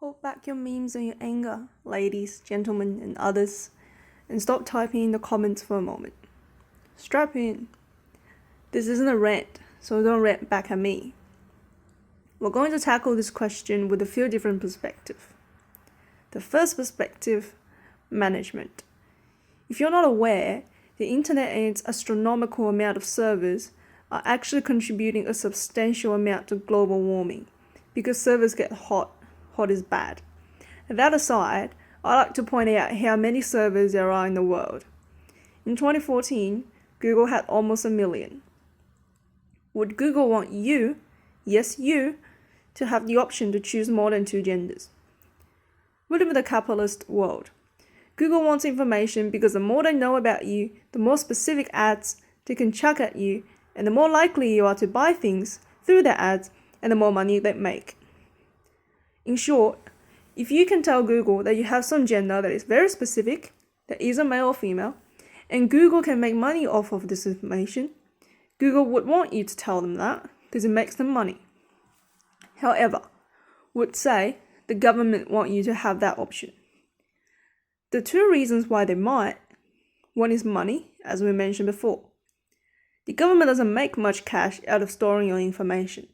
Hold back your memes and your anger, ladies, gentlemen, and others, and stop typing in the comments for a moment. Strap in. This isn't a rant, so don't rant back at me. We're going to tackle this question with a few different perspectives. The first perspective, management. If you're not aware, the internet and its astronomical amount of servers are actually contributing a substantial amount to global warming, because servers get hot. Hot is bad. And that aside, I like to point out how many servers there are in the world. In 2014, Google had almost 1 million. Would Google want you, yes you, to have the option to choose more than 2 genders? We live in a capitalist world. Google wants information because the more they know about you, the more specific ads they can chuck at you, and the more likely you are to buy things through their ads, and the more money they make. In short, if you can tell Google that you have some gender that is very specific, that isn't male or female, and Google can make money off of this information, Google would want you to tell them that because it makes them money. However, would say the government want you to have that option. The 2 reasons why they might, one is money, as we mentioned before. The government doesn't make much cash out of storing your information.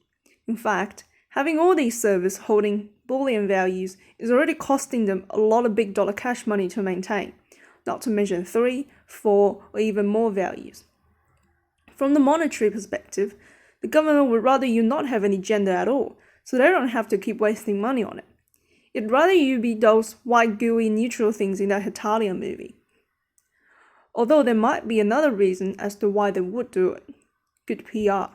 In fact, having all these servers holding Boolean values is already costing them a lot of big dollar cash money to maintain, not to mention 3, 4, or even more values. From the monetary perspective, the government would rather you not have any gender at all, so they don't have to keep wasting money on it. It'd rather you be those white gooey neutral things in that Hetalia movie. Although there might be another reason as to why they would do it. Good PR.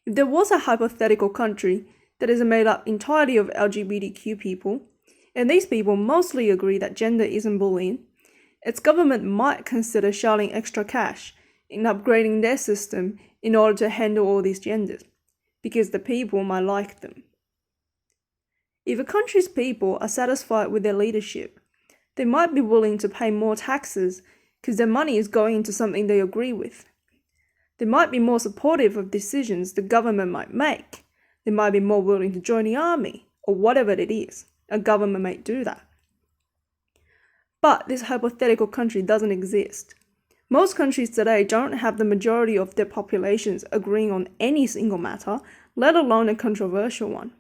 If there was a hypothetical country that is made up entirely of LGBTQ people, and these people mostly agree that gender isn't Boolean, its government might consider shelling extra cash in upgrading their system in order to handle all these genders, because the people might like them. If a country's people are satisfied with their leadership, they might be willing to pay more taxes because their money is going into something they agree with. They might be more supportive of decisions the government might make. They might be more willing to join the army, or whatever it is. A government might do that. But this hypothetical country doesn't exist. Most countries today don't have the majority of their populations agreeing on any single matter, let alone a controversial one.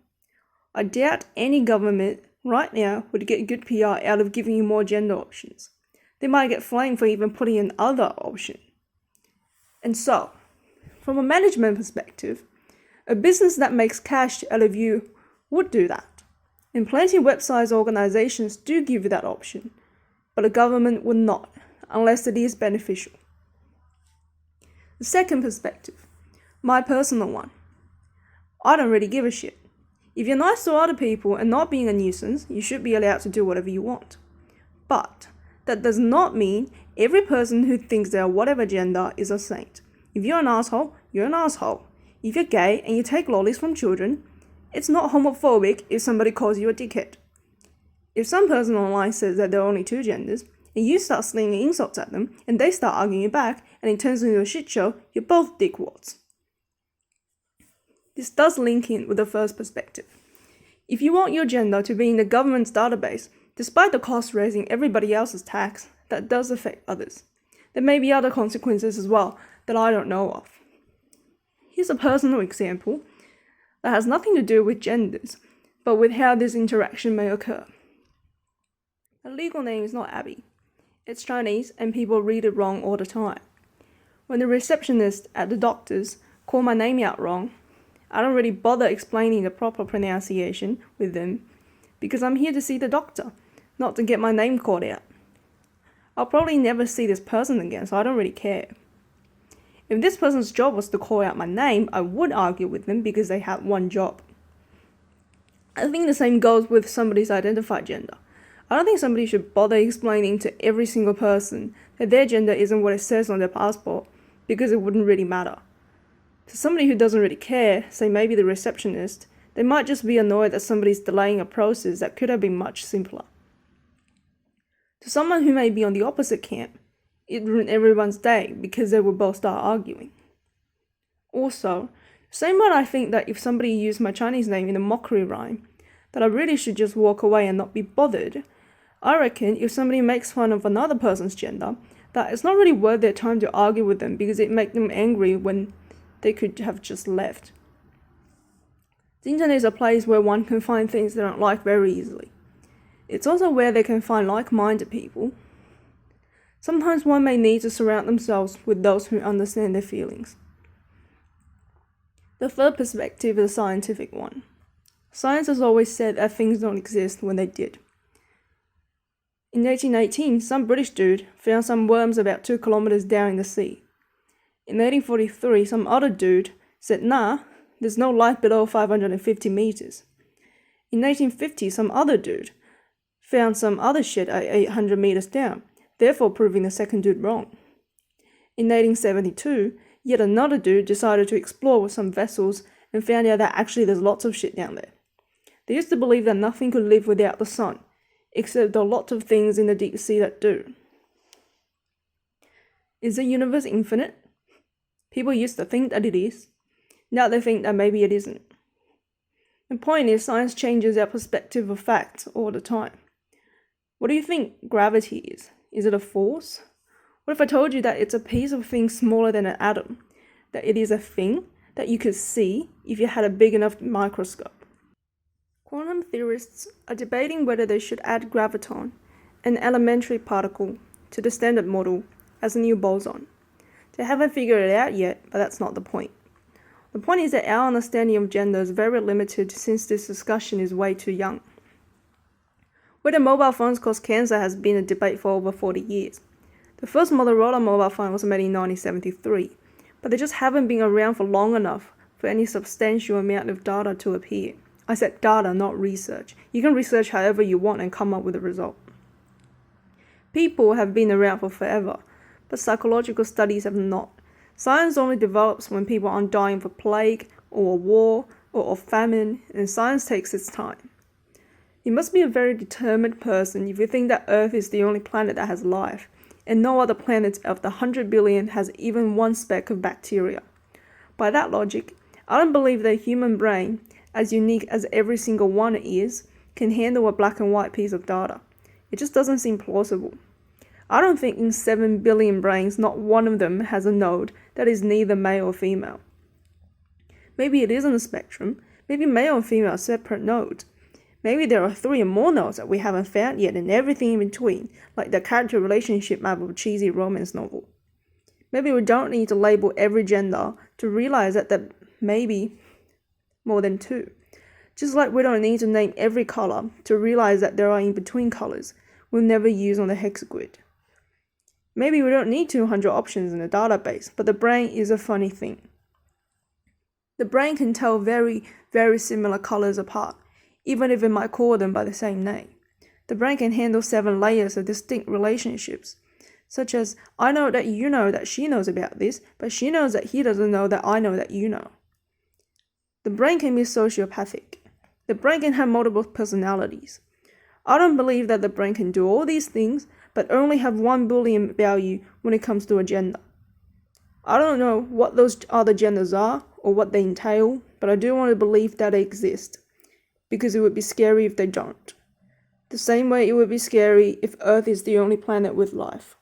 I doubt any government right now would get good PR out of giving you more gender options. They might get flamed for even putting an other option. And so, from a management perspective, a business that makes cash out of you would do that. And plenty of websites or organizations do give you that option, but a government would not, unless it is beneficial. The second perspective, my personal one. I don't really give a shit. If you're nice to other people and not being a nuisance, you should be allowed to do whatever you want. But that does not mean every person who thinks they are whatever gender is a saint. If you're an asshole, you're an asshole. If you're gay and you take lollies from children, it's not homophobic if somebody calls you a dickhead. If some person online says that there are only 2 genders, and you start slinging insults at them, and they start arguing back, and it turns into a shit show, you're both dickwads. This does link in with the first perspective. If you want your gender to be in the government's database, despite the cost raising everybody else's tax, that does affect others. There may be other consequences as well that I don't know of. Here's a personal example that has nothing to do with genders, but with how this interaction may occur. My legal name is not Abby. It's Chinese and people read it wrong all the time. When the receptionist at the doctor's call my name out wrong, I don't really bother explaining the proper pronunciation with them because I'm here to see the doctor, not to get my name called out. I'll probably never see this person again, so I don't really care. If this person's job was to call out my name, I would argue with them because they had one job. I think the same goes with somebody's identified gender. I don't think somebody should bother explaining to every single person that their gender isn't what it says on their passport because it wouldn't really matter. To somebody who doesn't really care, say maybe the receptionist, they might just be annoyed that somebody's delaying a process that could have been much simpler. To someone who may be on the opposite camp, it ruined everyone's day because they would both start arguing. Also, same way I think that if somebody used my Chinese name in a mockery rhyme, that I really should just walk away and not be bothered. I reckon if somebody makes fun of another person's gender, that it's not really worth their time to argue with them because it makes them angry when they could have just left. The internet is a place where one can find things they don't like very easily. It's also where they can find like-minded people. Sometimes one may need to surround themselves with those who understand their feelings. The third perspective is a scientific one. Science has always said that things don't exist when they did. In 1818, some British dude found some worms about 2 kilometers down in the sea. In 1843, some other dude said, nah, there's no life below 550 meters. In 1850, some other dude found some other shit at 800 meters down, therefore proving the second dude wrong. In 1872, yet another dude decided to explore with some vessels and found out that actually there's lots of shit down there. They used to believe that nothing could live without the sun, except there are lots of things in the deep sea that do. Is the universe infinite? People used to think that it is. Now they think that maybe it isn't. The point is, science changes our perspective of facts all the time. What do you think gravity is? Is it a force? What if I told you that it's a piece of thing smaller than an atom? That it is a thing that you could see if you had a big enough microscope? Quantum theorists are debating whether they should add graviton, an elementary particle, to the Standard Model as a new boson. They haven't figured it out yet, but that's not the point. The point is that our understanding of gender is very limited since this discussion is way too young. Whether mobile phones cause cancer has been a debate for over 40 years. The first Motorola mobile phone was made in 1973, but they just haven't been around for long enough for any substantial amount of data to appear. I said data, not research. You can research however you want and come up with a result. People have been around for forever, but psychological studies have not. Science only develops when people aren't dying of a plague, or a war, or of famine, and science takes its time. You must be a very determined person if you think that Earth is the only planet that has life, and no other planet of the 100 billion has even one speck of bacteria. By that logic, I don't believe the human brain, as unique as every single one is, can handle a black and white piece of data. It just doesn't seem plausible. I don't think in 7 billion brains, not one of them has a node that is neither male or female. Maybe it is on the spectrum. Maybe male and female are separate nodes. Maybe there are 3 or more nodes that we haven't found yet and everything in between, like the character relationship map of a cheesy romance novel. Maybe we don't need to label every gender to realize that there may be more than 2. Just like we don't need to name every color to realize that there are in-between colors we'll never use on the hexagrid. Maybe we don't need 200 options in a database, but the brain is a funny thing. The brain can tell very, very similar colors apart, even if it might call them by the same name. The brain can handle 7 layers of distinct relationships, such as, I know that you know that she knows about this, but she knows that he doesn't know that I know that you know. The brain can be sociopathic. The brain can have multiple personalities. I don't believe that the brain can do all these things, but only have 1 Boolean value when it comes to a gender. I don't know what those other genders are or what they entail, but I do want to believe that they exist, because it would be scary if they don't. The same way it would be scary if Earth is the only planet with life.